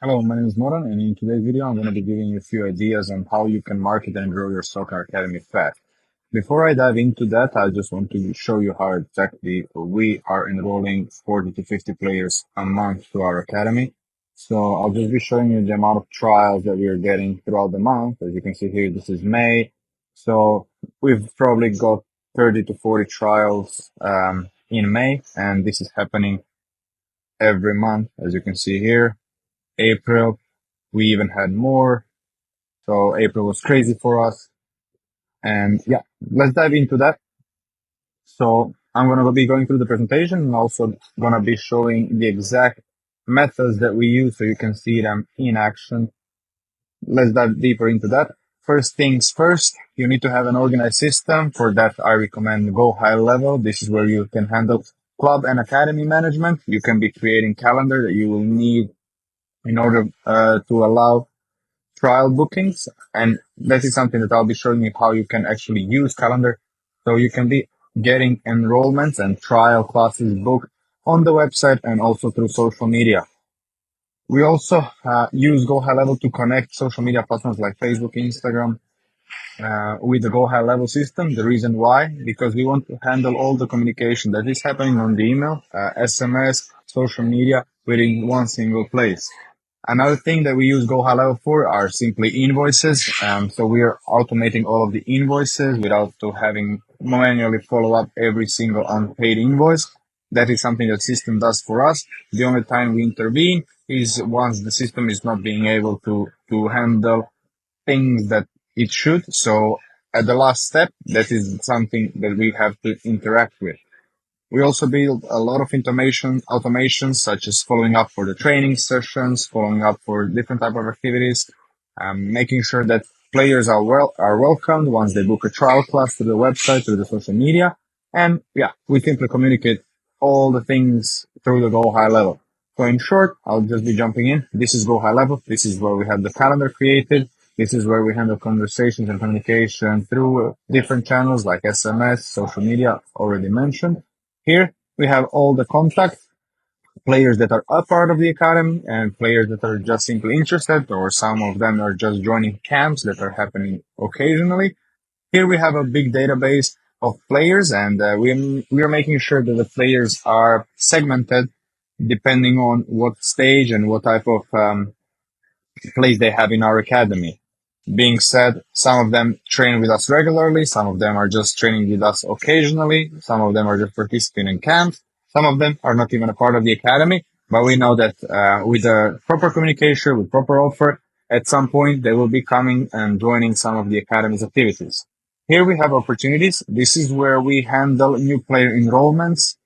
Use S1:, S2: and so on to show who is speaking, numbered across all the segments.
S1: Hello, my name is Moran, and in today's video, I'm going to be giving you a few ideas on how you can market and grow your soccer academy fast. Before I dive into that, I just want to show you how exactly we are enrolling 40 to 50 players a month to our academy. So I'll just be showing you the amount of trials that we are getting throughout the month. As you can see here, this is May. So we've probably got 30 to 40 trials in May, and this is happening every month, as you can see here. April, we even had more. So April was crazy for us. And yeah, let's dive into that. So I'm going to be going through the presentation and also going to be showing the exact methods that we use so you can see them in action. Let's dive deeper into that. First things first, you need to have an organized system. For that, I recommend Go High Level. This is where you can handle club and academy management. You can be creating calendar that you will need in order to allow trial bookings. And that is something that I'll be showing you how you can actually use calendar. So you can be getting enrollments and trial classes booked on the website and also through social media. We also use Go High Level to connect social media platforms like Facebook, Instagram, with the Go High Level system. The reason why, because we want to handle all the communication that is happening on the email, SMS, social media within one single place. Another thing that we use Go High Level for are simply invoices. So we are automating all of the invoices without to having manually follow up every single unpaid invoice. That is something that system does for us. The only time we intervene is once the system is not being able to handle things that it should. So at the last step, that is something that we have to interact with. We also build a lot of automations such as following up for the training sessions, following up for different type of activities, making sure that players are welcomed once they book a trial class through the website, through the social media. And yeah, we simply communicate all the things through the Go High Level. So in short, I'll just be jumping in. This is Go High Level. This is where we have the calendar created. This is where we handle conversations and communication through different channels like SMS, social media, already mentioned. Here we have all the contacts, players that are a part of the academy and players that are just simply interested, or some of them are just joining camps that are happening occasionally. Here we have a big database of players, and we are making sure that the players are segmented depending on what stage and what type of place they have in our academy. Being said, some of them train with us regularly, some of them are just training with us occasionally, some of them are just participating in camps, some of them are not even a part of the academy, but we know that with the proper communication, with proper offer, at some point they will be coming and joining some of the academy's activities. Here we have opportunities. This is where we handle new player enrollments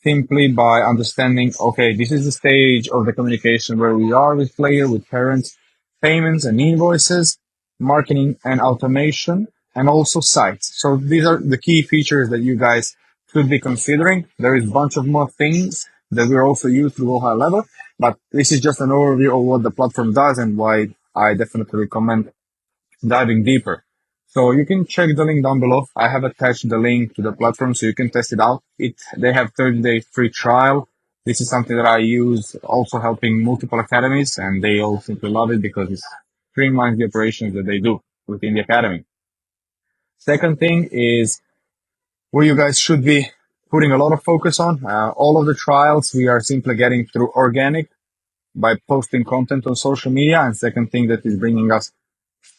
S1: simply by understanding, okay, this is the stage of the communication where we are with player, with parents, payments and invoices, marketing and automation, and also sites. So these are the key features that you guys should be considering. There is a bunch of more things that we also use to go high level, but this is just an overview of what the platform does and why I definitely recommend diving deeper. So you can check the link down below. I have attached the link to the platform so you can test it out. They have 30-day free trial. This is something that I use also helping multiple academies, and they all simply love it because it streamlines the operations that they do within the academy. Second thing is where you guys should be putting a lot of focus on. All of the trials we are simply getting through organic by posting content on social media. And second thing that is bringing us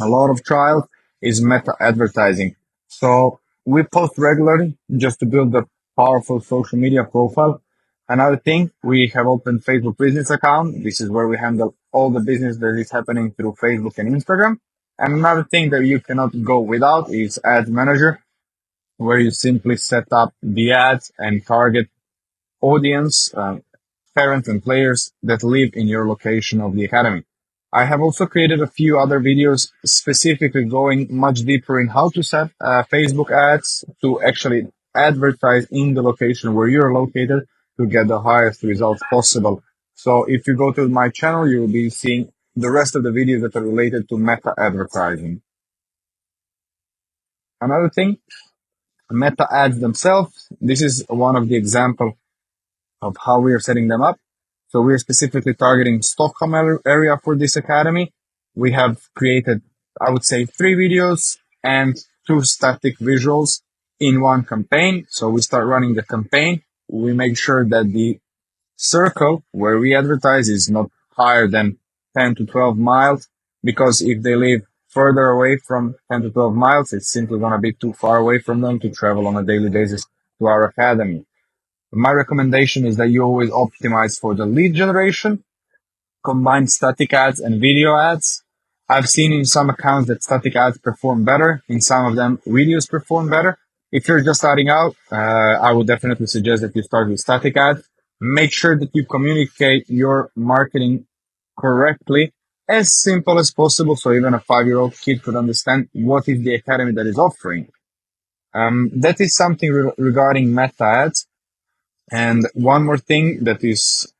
S1: a lot of trials is meta advertising. So we post regularly just to build a powerful social media profile. Another thing, we have opened Facebook business account. This is where we handle all the business that is happening through Facebook and Instagram. And another thing that you cannot go without is Ads Manager, where you simply set up the ads and target audience, parents and players that live in your location of the academy. I have also created a few other videos specifically going much deeper in how to set Facebook ads to actually advertise in the location where you're located to get the highest results possible. So if you go to my channel, you will be seeing the rest of the videos that are related to meta advertising. Another thing, meta ads themselves. This is one of the example of how we are setting them up. So we're specifically targeting Stockholm area for this academy. We have created, I would say, 3 videos and 2 static visuals in one campaign. So we start running the campaign. We make sure that the circle where we advertise is not higher than 10 to 12 miles, because if they live further away from 10 to 12 miles, it's simply going to be too far away from them to travel on a daily basis to our academy. My recommendation is that you always optimize for the lead generation, combine static ads and video ads. I've seen in some accounts that static ads perform better. In some of them, videos perform better. If you're just starting out, I would definitely suggest that you start with static ads. Make sure that you communicate your marketing correctly, as simple as possible, so even a 5-year-old kid could understand what is the academy that is offering. That is something regarding meta ads. And one more thing that is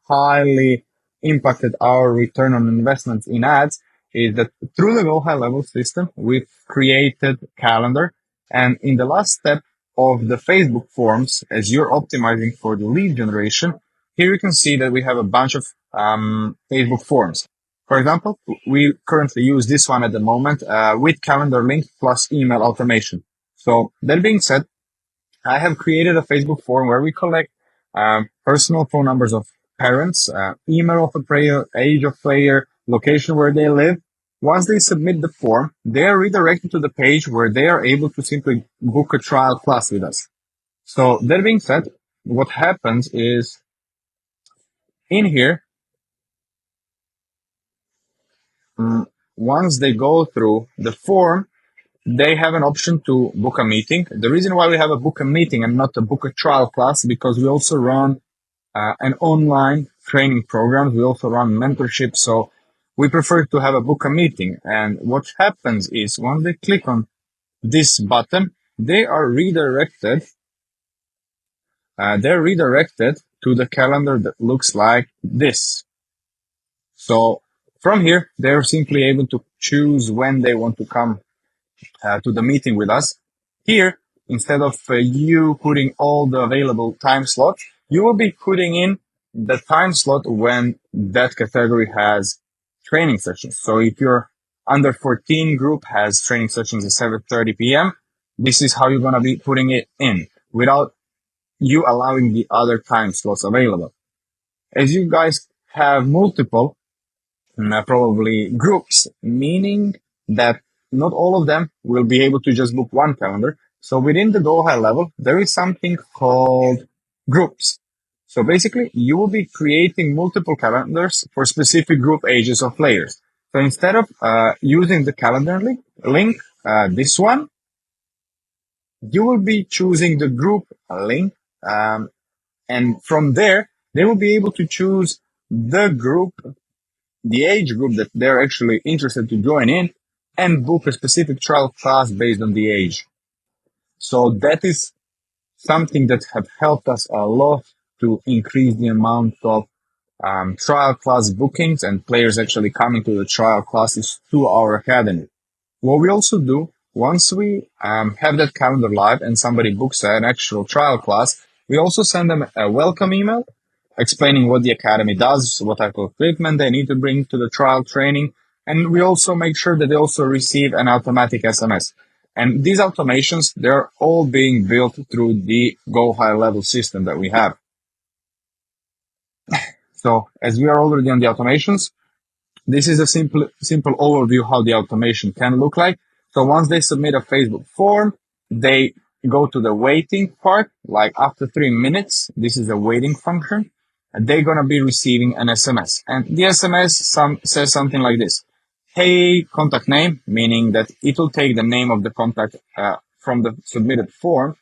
S1: highly impacted our return on investments in ads is that through the Go High Level system, we've created calendar. And in the last step of the Facebook forms, as you're optimizing for the lead generation, here you can see that we have a bunch of Facebook forms. For example, we currently use this one at the moment with calendar link plus email automation. So that being said, I have created a Facebook form where we collect personal phone numbers of parents, email of a player, age of player, location where they live. Once they submit the form, they are redirected to the page where they are able to simply book a trial class with us. So that being said, what happens is in here, once they go through the form, they have an option to book a meeting. The reason why we have a book a meeting and not a book a trial class, because we also run an online training program. We also run mentorship. So we prefer to have a book a meeting. And what happens is once they click on this button, they are redirected. They're redirected to the calendar that looks like this. So from here, they're simply able to choose when they want to come to the meeting with us. Here, instead of you putting all the available time slots, you will be putting in the time slot when that category has training sessions. So if your under 14 group has training sessions at 7:30 p.m., this is how you're going to be putting it in without you allowing the other time slots available. As you guys have multiple probably groups, meaning that not all of them will be able to just book one calendar. So within the Go High Level, there is something called groups. So basically, you will be creating multiple calendars for specific group ages of players. So instead of using the calendar link, this one, you will be choosing the group link. And from there, they will be able to choose the group, the age group that they're actually interested to join in, and book a specific trial class based on the age. So that is something that have helped us a lot to increase the amount of trial class bookings and players actually coming to the trial classes to our academy. What we also do, once we have that calendar live and somebody books an actual trial class, we also send them a welcome email explaining what the academy does, what type of equipment they need to bring to the trial training. And we also make sure that they also receive an automatic SMS. And these automations, they're all being built through the Go High Level system that we have. So as we are already on the automations, this is a simple overview how the automation can look like. So once they submit a Facebook form, they go to the waiting part, like after 3 minutes, this is a waiting function, and they're going to be receiving an SMS. And the SMS says something like this. Hey, contact name, meaning that it will take the name of the contact from the submitted form.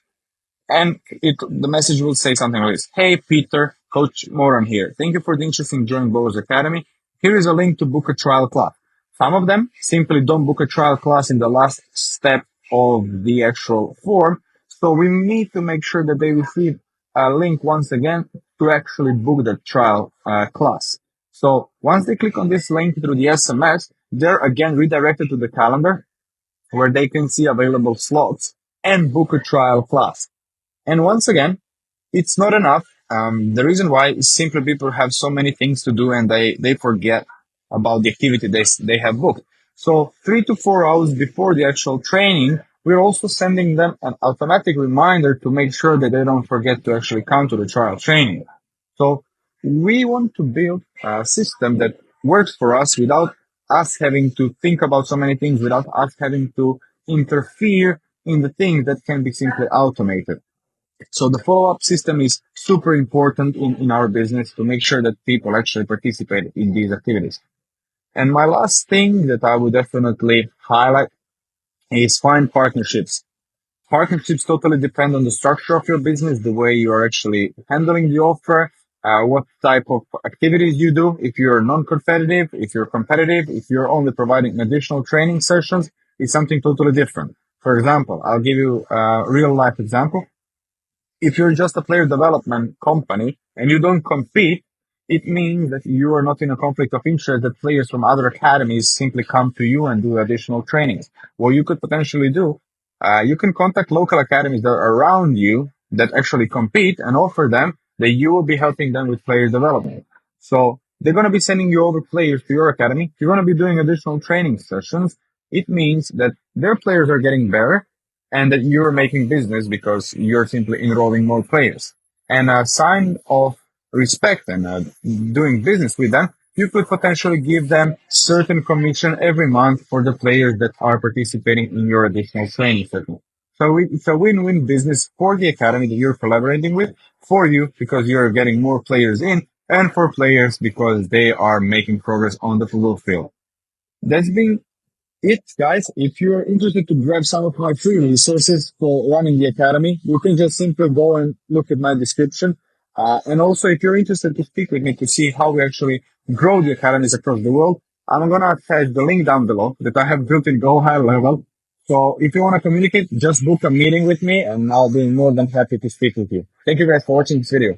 S1: And the message will say something like this. Hey, Peter, Coach Moran here. Thank you for the interest in joining Bowler's Academy. Here is a link to book a trial class. Some of them simply don't book a trial class in the last step of the actual form. So we need to make sure that they receive a link once again to actually book the trial class. So once they click on this link through the SMS, they're again redirected to the calendar where they can see available slots and book a trial class. And once again, it's not enough The reason why is simply people have so many things to do and they forget about the activity they have booked. So 3 to 4 hours before the actual training, we're also sending them an automatic reminder to make sure that they don't forget to actually come to the trial training. So we want to build a system that works for us without us having to think about so many things, without us having to interfere in the things that can be simply automated. So the follow-up system is super important in our business to make sure that people actually participate in these activities. And my last thing that I would definitely highlight is find partnerships. Partnerships totally depend on the structure of your business, the way you are actually handling the offer, what type of activities you do. If you're non-competitive, if you're competitive, if you're only providing additional training sessions, it's something totally different. For example, I'll give you a real life example. If you're just a player development company and you don't compete, it means that you are not in a conflict of interest that players from other academies simply come to you and do additional trainings. What you could potentially do, you can contact local academies that are around you that actually compete and offer them that you will be helping them with player development. So they're going to be sending you over players to your academy. You're going to be doing additional training sessions. It means that their players are getting better and that you're making business because you're simply enrolling more players. And a sign of respect and doing business with them, you could potentially give them certain commission every month for the players that are participating in your additional training session. So it's a win-win business for the academy that you're collaborating with, for you because you're getting more players in, and for players because they are making progress on the football field. That's been it, guys. If you're interested to grab some of my free resources for running the academy, you can just simply go and look at my description. And also, if you're interested to speak with me to see how we actually grow the academies across the world, I'm going to attach the link down below that I have built in Go High Level. So if you want to communicate, just book a meeting with me and I'll be more than happy to speak with you. Thank you guys for watching this video.